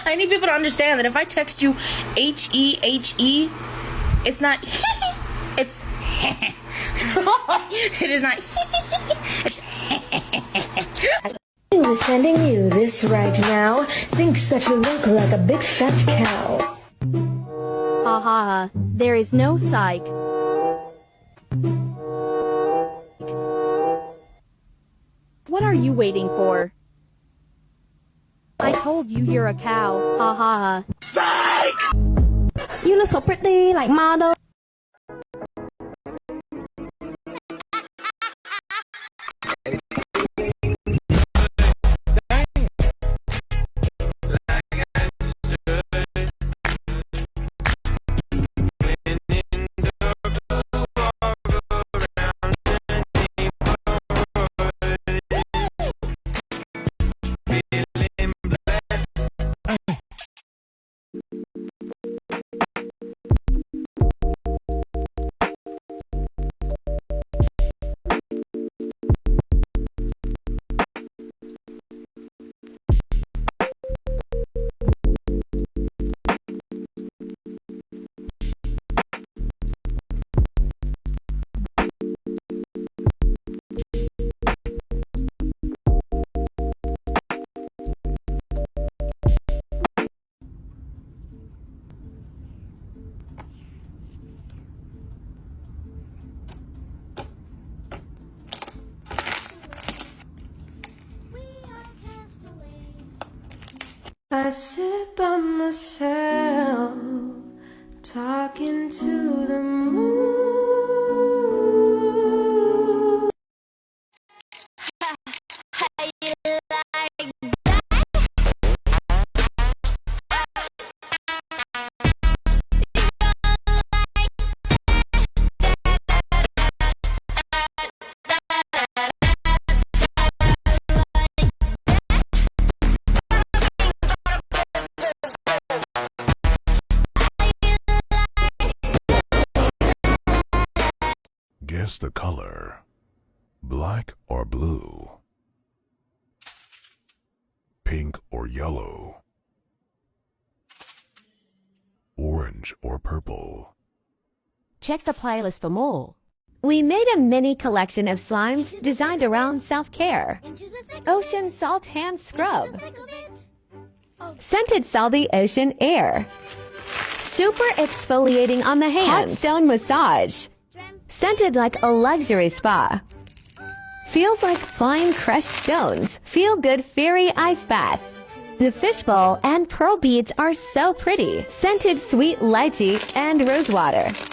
I need people to understand that if I text you H-E-H-E, it's not it's it is not it's Who's sending you this right now thinks that you look like a big fat cow. Ha ha ha, there is no psych. What are you waiting for? I told you you're a cow. Ha ha ha. psych! You look so pretty, like model. I sit by myself, talking to the moon. Guess the color. Black or blue? Pink or yellow? Orange or purple? Check the playlist for more. We made a mini collection of slimes designed around self-care. Ocean Salt Hand Scrub. Scented Salty Ocean Air. Super exfoliating on the hands. Hot Stone Massage. Scented like a luxury spa. Feels like fine crushed stones. Feel good fairy ice bath. The fishbowl and pearl beads are so pretty. Scented sweet lychee and rosewater.